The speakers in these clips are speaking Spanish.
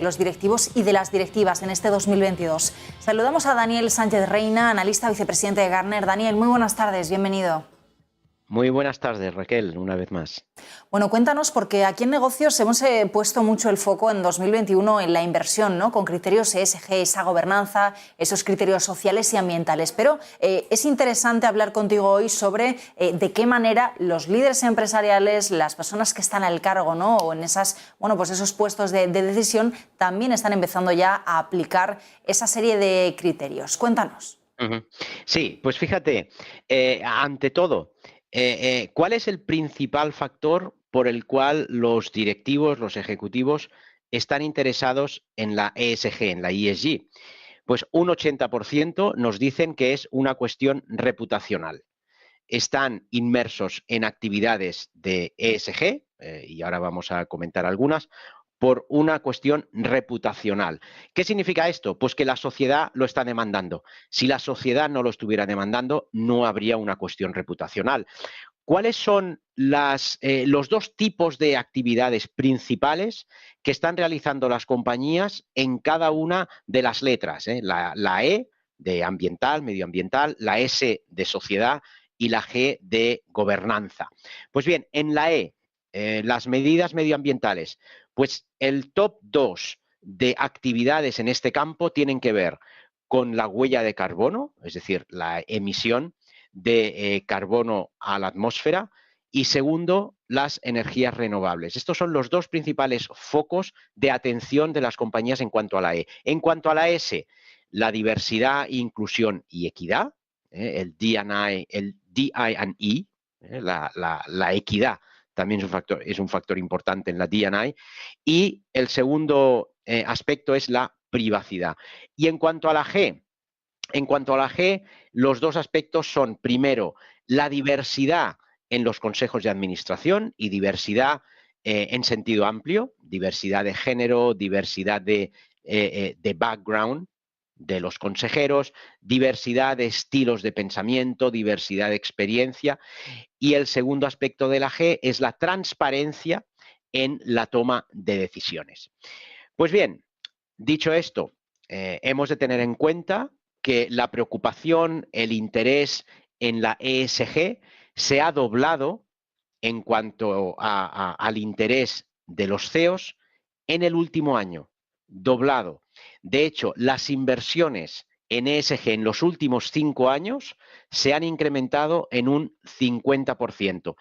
los directivos y de las directivas en este 2022. Saludamos a Daniel Sánchez Reina, analista vicepresidente de Gartner. Daniel, muy buenas tardes, bienvenido. Muy buenas tardes, Raquel, una vez más. Bueno, cuéntanos, porque aquí en Negocios hemos puesto mucho el foco en 2021 en la inversión, ¿no? Con criterios ESG, esa gobernanza, esos criterios sociales y ambientales. Pero es interesante hablar contigo hoy sobre de qué manera los líderes empresariales, las personas que están al cargo, ¿no? O en esos puestos de decisión, también están empezando ya a aplicar esa serie de criterios. Cuéntanos. Sí, pues fíjate, ante todo, ¿cuál es el principal factor por el cual los directivos, los ejecutivos, están interesados en la ESG, en la ESG? Pues un 80% nos dicen que es una cuestión reputacional. Están inmersos en actividades de ESG, y ahora vamos a comentar algunas, por una cuestión reputacional. ¿Qué significa esto? Pues que la sociedad lo está demandando. Si la sociedad no lo estuviera demandando, no habría una cuestión reputacional. ¿Cuáles son los dos tipos de actividades principales que están realizando las compañías en cada una de las letras? La E de ambiental, medioambiental, la S de sociedad y la G de gobernanza. Pues bien, en la E, las medidas medioambientales, pues el top 2 de actividades en este campo tienen que ver con la huella de carbono, es decir, la emisión de carbono a la atmósfera, y segundo, las energías renovables. Estos son los dos principales focos de atención de las compañías en cuanto a la E. En cuanto a la S, la diversidad, inclusión y equidad, el D&I, la equidad también es un factor importante en la D&I, y el segundo aspecto es la privacidad. Y en cuanto a la G, los dos aspectos son, primero, la diversidad en los consejos de administración y diversidad en sentido amplio, diversidad de género, diversidad de background de los consejeros, diversidad de estilos de pensamiento, diversidad de experiencia. Y el segundo aspecto de la G es la transparencia en la toma de decisiones. Pues bien, dicho esto, hemos de tener en cuenta que la preocupación, el interés en la ESG se ha doblado en cuanto al interés de los CEOs en el último año, doblado. De hecho, las inversiones en ESG en los últimos 5 años se han incrementado en un 50%.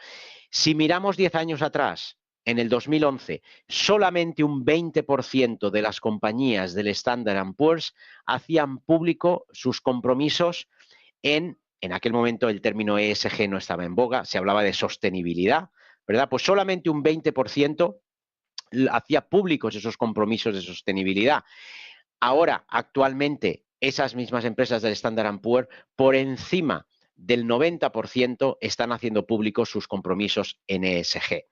Si miramos 10 años atrás, en el 2011, solamente un 20% de las compañías del Standard & Poor's hacían público sus compromisos en aquel momento el término ESG no estaba en boga, se hablaba de sostenibilidad, ¿verdad? Pues solamente un 20% hacía públicos esos compromisos de sostenibilidad. Ahora, actualmente, esas mismas empresas del Standard & Poor's, por encima del 90%, están haciendo públicos sus compromisos en ESG.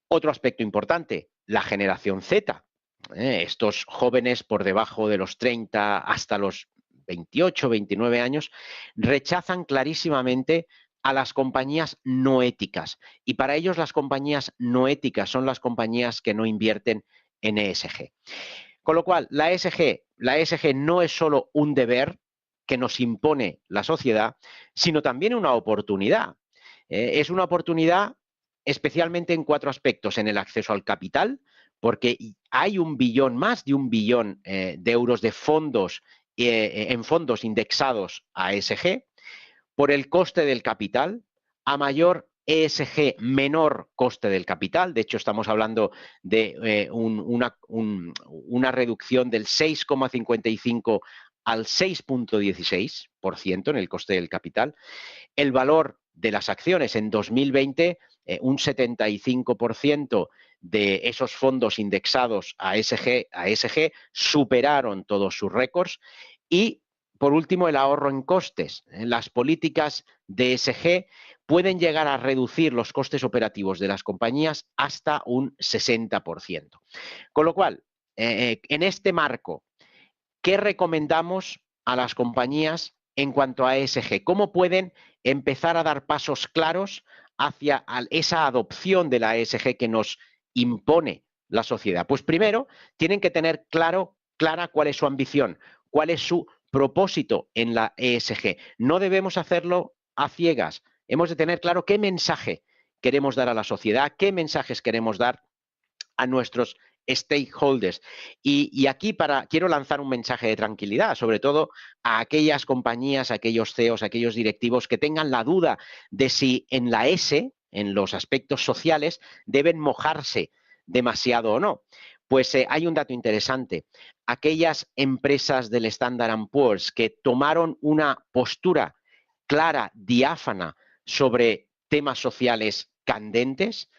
Otro aspecto importante, la generación Z. Estos jóvenes por debajo de los 30 hasta los 28, 29 años, rechazan clarísimamente a las compañías no éticas. Y para ellos las compañías no éticas son las compañías que no invierten en ESG. Con lo cual, la ESG no es solo un deber que nos impone la sociedad, sino también una oportunidad. Es una oportunidad especialmente en 4 aspectos: en el acceso al capital, porque hay más de 1 billón de euros de fondos en fondos indexados a ESG, por el coste del capital, a mayor ESG, menor coste del capital. De hecho, estamos hablando de una reducción del 6,55 al 6,16% en el coste del capital. El valor de las acciones en 2020, un 75% de esos fondos indexados a ESG superaron todos sus récords. Y, por último, el ahorro en costes. Las políticas de ESG pueden llegar a reducir los costes operativos de las compañías hasta un 60%. Con lo cual, en este marco, ¿qué recomendamos a las compañías en cuanto a ESG? ¿Cómo pueden empezar a dar pasos claros hacia esa adopción de la ESG que nos impone la sociedad? Pues primero, tienen que tener clara cuál es su ambición, cuál es su propósito en la ESG. No debemos hacerlo a ciegas. Hemos de tener claro qué mensaje queremos dar a la sociedad, qué mensajes queremos dar a nuestros stakeholders. Y aquí quiero lanzar un mensaje de tranquilidad, sobre todo a aquellas compañías, a aquellos CEOs, a aquellos directivos que tengan la duda de si en la S, en los aspectos sociales, deben mojarse demasiado o no. Pues hay un dato interesante. Aquellas empresas del Standard & Poor's que tomaron una postura clara, diáfana sobre temas sociales candentes,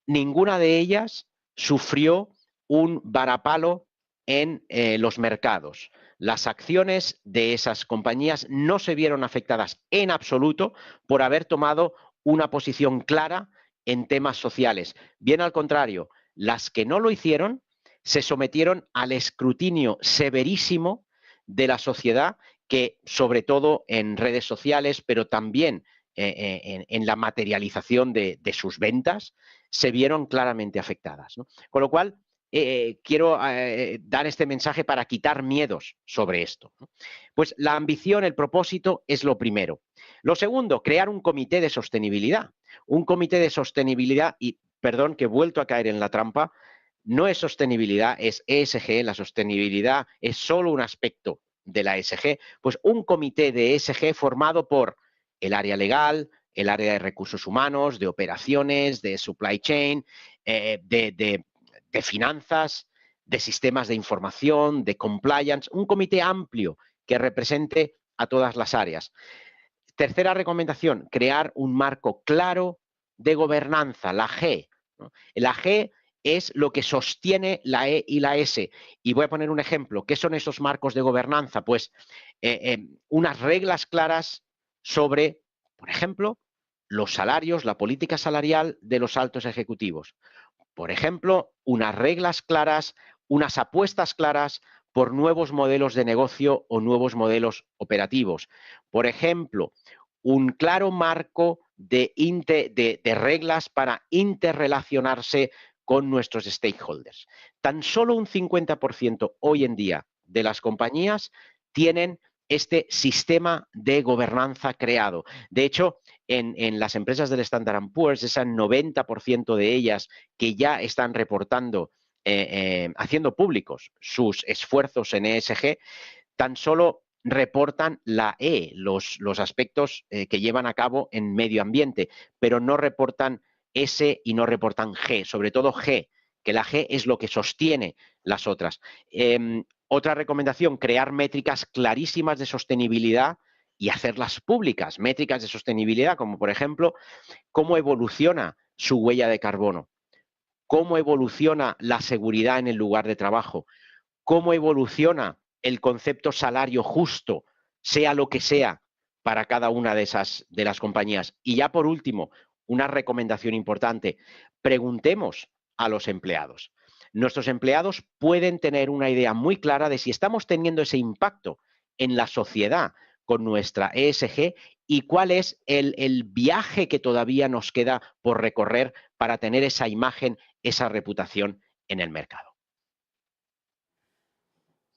ninguna de ellas sufrió un varapalo en los mercados. Las acciones de esas compañías no se vieron afectadas en absoluto por haber tomado una posición clara en temas sociales. Bien al contrario, las que no lo hicieron se sometieron al escrutinio severísimo de la sociedad, que sobre todo en redes sociales, pero también en la materialización de sus ventas, se vieron claramente afectadas, ¿no? Con lo cual, quiero dar este mensaje para quitar miedos sobre esto, ¿no? Pues la ambición, el propósito es lo primero. Lo segundo, crear un comité de sostenibilidad. Un comité de sostenibilidad, y perdón que he vuelto a caer en la trampa, no es sostenibilidad, es ESG. La sostenibilidad es solo un aspecto de la ESG. Pues un comité de ESG formado por el área legal, el área de recursos humanos, de operaciones, de supply chain, de finanzas, de sistemas de información, de compliance, un comité amplio que represente a todas las áreas. Tercera recomendación, crear un marco claro de gobernanza, la G, ¿no? La G es lo que sostiene la E y la S. Y voy a poner un ejemplo. ¿Qué son esos marcos de gobernanza? Pues unas reglas claras sobre, por ejemplo, los salarios, la política salarial de los altos ejecutivos. Por ejemplo, unas reglas claras, unas apuestas claras por nuevos modelos de negocio o nuevos modelos operativos. Por ejemplo, un claro marco de reglas para interrelacionarse con nuestros stakeholders. Tan solo un 50% hoy en día de las compañías tienen este sistema de gobernanza creado. De hecho, en las empresas del Standard & Poor's, ese 90% de ellas que ya están reportando, haciendo públicos sus esfuerzos en ESG, tan solo reportan la E, los aspectos que llevan a cabo en medio ambiente, pero no reportan S y no reportan G, sobre todo G, que la G es lo que sostiene las otras. Otra recomendación, crear métricas clarísimas de sostenibilidad y hacerlas públicas. Métricas de sostenibilidad, como por ejemplo, cómo evoluciona su huella de carbono, cómo evoluciona la seguridad en el lugar de trabajo, cómo evoluciona el concepto salario justo, sea lo que sea, para cada una de las compañías. Y ya por último, una recomendación importante, preguntemos a los empleados. Nuestros empleados pueden tener una idea muy clara de si estamos teniendo ese impacto en la sociedad con nuestra ESG y cuál es el viaje que todavía nos queda por recorrer para tener esa imagen, esa reputación en el mercado.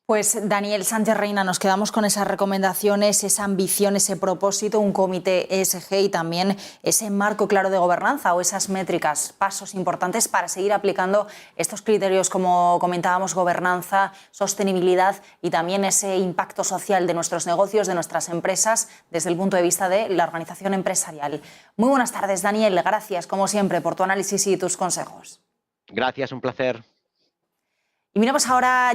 Pues Daniel Sánchez Reina, nos quedamos con esas recomendaciones, esa ambición, ese propósito, un comité ESG y también ese marco claro de gobernanza o esas métricas, pasos importantes para seguir aplicando estos criterios, como comentábamos, gobernanza, sostenibilidad y también ese impacto social de nuestros negocios, de nuestras empresas, desde el punto de vista de la organización empresarial. Muy buenas tardes, Daniel. Gracias, como siempre, por tu análisis y tus consejos. Gracias, un placer. Y miramos ahora